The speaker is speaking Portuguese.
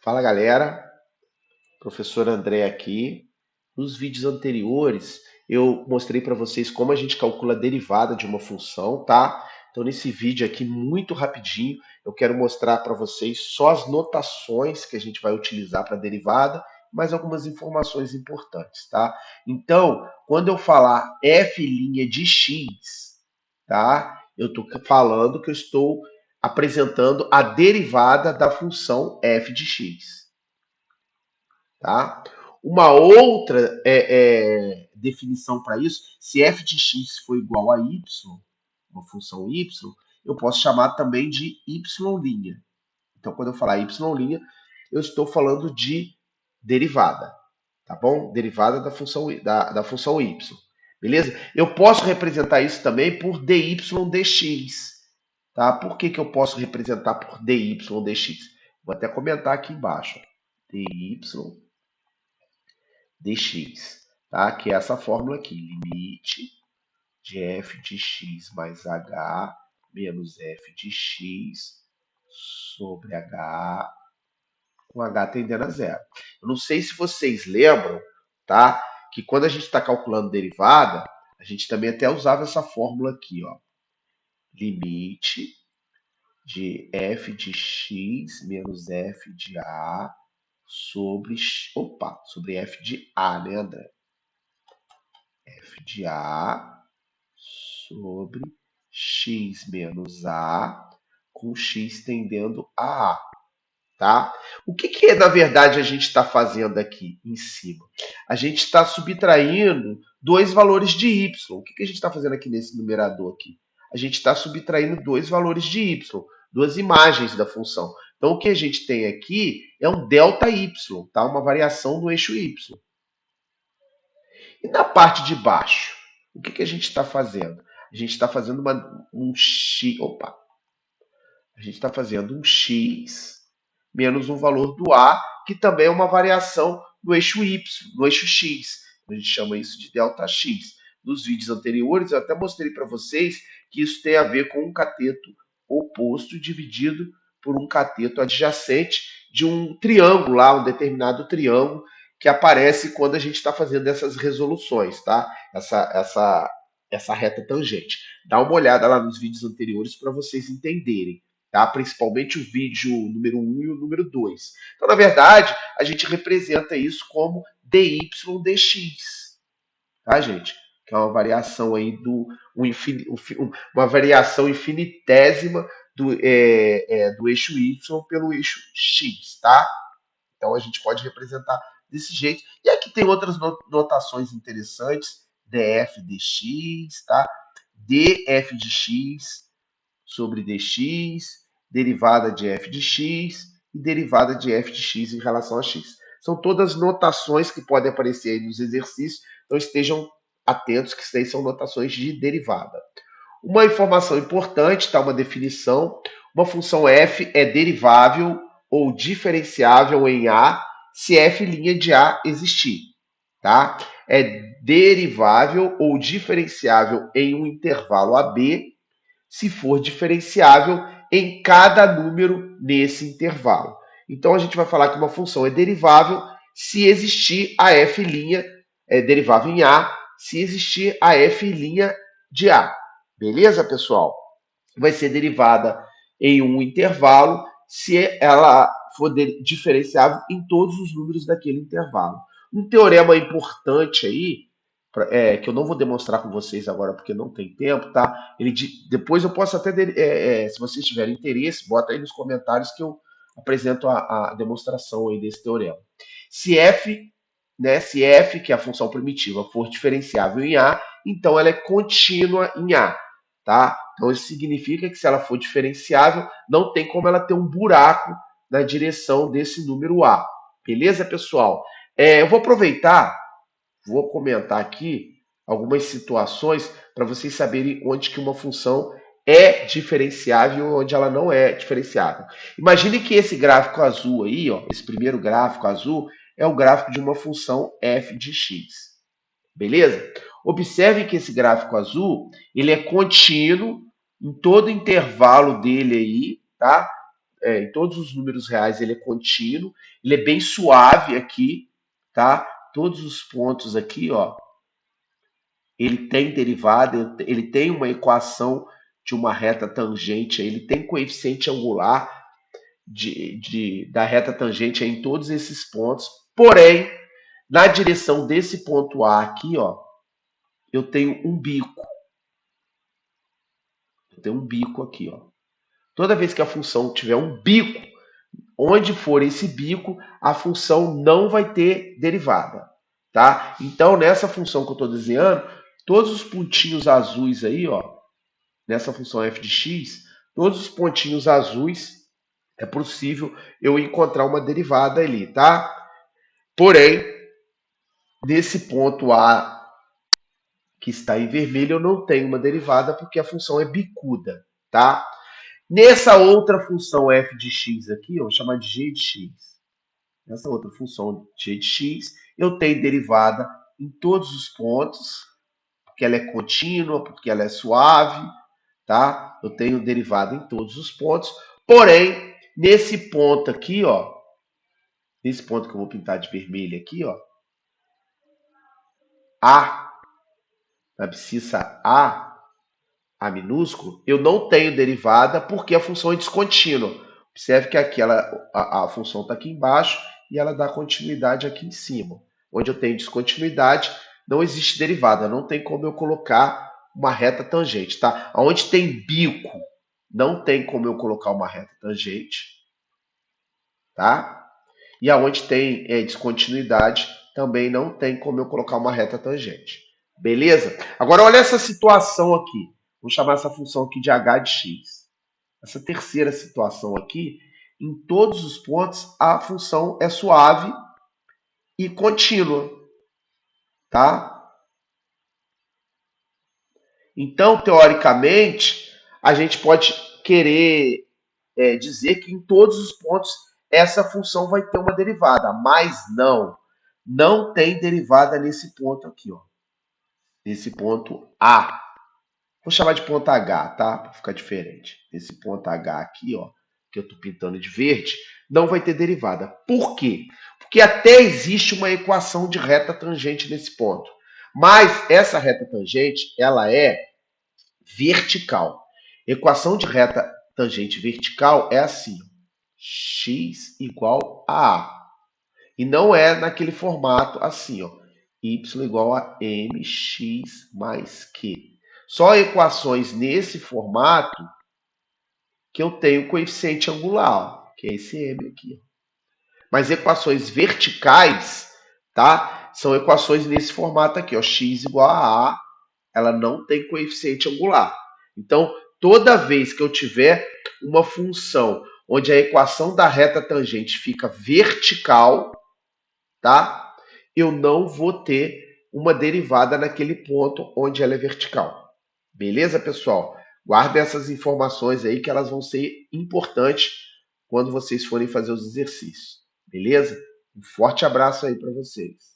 Fala galera, professor André aqui. Nos vídeos anteriores eu mostrei para vocês como a gente calcula a derivada de uma função, tá? Então nesse vídeo aqui, muito rapidinho, eu quero mostrar para vocês só as notações que a gente vai utilizar para a derivada, mais algumas informações importantes, tá? Então, quando eu falar f' de x, tá? Eu estou falando que eu estou apresentando a derivada da função f de x. Tá? Uma outra definição para isso, se f de x for igual a y, uma função y, eu posso chamar também de y'. Então, quando eu falar y', eu estou falando de derivada, tá bom? Derivada da função y. Beleza? Eu posso representar isso também por dy dx. Tá? Por que eu posso representar por dy dx? Vou até comentar aqui embaixo. Dy dx, tá? Que é essa fórmula aqui, limite de f de x mais h menos f de x sobre h, com h tendendo a zero. Eu não sei se vocês lembram, tá? Que quando a gente está calculando derivada, a gente também até usava essa fórmula aqui, ó. Limite de f de x menos f de a sobre f de a, né, André? F de A sobre x menos A com x tendendo a A, tá? O que na verdade, a gente está fazendo aqui em cima? A gente está subtraindo dois valores de y. O que a gente está fazendo aqui nesse numerador aqui? A gente está subtraindo dois valores de y, duas imagens da função. Então, o que a gente tem aqui é um delta y, tá? Uma variação do eixo y. E na parte de baixo, o que a gente está fazendo? A gente está fazendo um x. Opa! A gente está fazendo um x menos um valor do a, que também é uma variação do eixo y, do eixo x. A gente chama isso de delta x. Nos vídeos anteriores, eu até mostrei para vocês que isso tem a ver com um cateto oposto dividido por um cateto adjacente de um triângulo lá, um determinado triângulo, que aparece quando a gente está fazendo essas resoluções, tá? Essa reta tangente. Dá uma olhada lá nos vídeos anteriores para vocês entenderem, tá? Principalmente o vídeo número 1 e o número 2. Então, na verdade, a gente representa isso como dy dx, tá, gente? Que é uma variação aí uma variação infinitésima do eixo y pelo eixo x, tá? Então a gente pode representar desse jeito. E aqui tem outras notações interessantes, df dx, tá? df de x sobre dx, derivada de f de x e derivada de f de x em relação a x. São todas notações que podem aparecer aí nos exercícios, então estejam atentos que isso aí são notações de derivada. Uma informação importante, tá? Uma definição, uma função f é derivável ou diferenciável em a se f' de a existir, tá? É derivável ou diferenciável em um intervalo AB se for diferenciável em cada número nesse intervalo. Então a gente vai falar que uma função é derivável se existir a f' derivável em a, se existir a f' de a. Beleza, pessoal? Vai ser derivada em um intervalo se ela for diferenciável em todos os números daquele intervalo. Um teorema importante aí, que eu não vou demonstrar com vocês agora porque não tem tempo, tá? Depois eu posso até, se vocês tiverem interesse, bota aí nos comentários que eu apresento a demonstração aí desse teorema. Se f, que é a função primitiva, for diferenciável em A, então ela é contínua em A, tá? Então isso significa que se ela for diferenciável, não tem como ela ter um buraco na direção desse número A. Beleza, pessoal? Eu vou aproveitar, vou comentar aqui algumas situações para vocês saberem onde que uma função é diferenciável e onde ela não é diferenciável. Imagine que esse gráfico azul aí, ó, esse primeiro gráfico azul, é o gráfico de uma função f de x. Beleza? Observe que esse gráfico azul, ele é contínuo em todo o intervalo dele aí, tá? em todos os números reais ele é contínuo, ele é bem suave aqui, tá? Todos os pontos aqui, ó, ele tem derivada, ele tem uma equação de uma reta tangente, ele tem coeficiente angular da reta tangente em todos esses pontos. Porém, na direção desse ponto A aqui, ó, eu tenho um bico. Eu tenho um bico aqui, ó. Toda vez que a função tiver um bico, onde for esse bico, a função não vai ter derivada, tá? Então, nessa função que eu estou desenhando, todos os pontinhos azuis aí, ó, nessa função f de x, todos os pontinhos azuis, é possível eu encontrar uma derivada ali, tá? Porém, nesse ponto A que está em vermelho, eu não tenho uma derivada porque a função é bicuda, tá? Nessa outra função f de x aqui, eu vou chamar de g de x. Nessa outra função g de x, eu tenho derivada em todos os pontos, porque ela é contínua, porque ela é suave, tá? Eu tenho derivada em todos os pontos. Porém, nesse ponto aqui, ó, nesse ponto que eu vou pintar de vermelho aqui, ó, A, na abscissa A minúsculo, eu não tenho derivada porque a função é descontínua. Observe que aqui a função está aqui embaixo e ela dá continuidade aqui em cima. Onde eu tenho descontinuidade, não existe derivada, não tem como eu colocar uma reta tangente, tá? Onde tem bico, não tem como eu colocar uma reta tangente, tá? E aonde tem descontinuidade, também não tem como eu colocar uma reta tangente. Beleza? Agora olha essa situação aqui. Vou chamar essa função aqui de h de x. Essa terceira situação aqui, em todos os pontos, a função é suave e contínua, tá? Então, teoricamente, a gente pode querer dizer que em todos os pontos essa função vai ter uma derivada, mas não tem derivada nesse ponto aqui, ó. Nesse ponto A. Vou chamar de ponto H, tá? Para ficar diferente. Esse ponto H aqui, ó, que eu estou pintando de verde, não vai ter derivada. Por quê? Porque até existe uma equação de reta tangente nesse ponto. Mas essa reta tangente, ela é vertical. Equação de reta tangente vertical é assim, ó, x igual a A. E não é naquele formato assim, ó, y igual a mx mais q. Só equações nesse formato que eu tenho coeficiente angular, que é esse m aqui. Mas equações verticais, tá? São equações nesse formato aqui, ó, x igual a, ela não tem coeficiente angular. Então, toda vez que eu tiver uma função onde a equação da reta tangente fica vertical, tá? Eu não vou ter uma derivada naquele ponto onde ela é vertical. Beleza, pessoal? Guardem essas informações aí que elas vão ser importantes quando vocês forem fazer os exercícios. Beleza? Um forte abraço aí para vocês.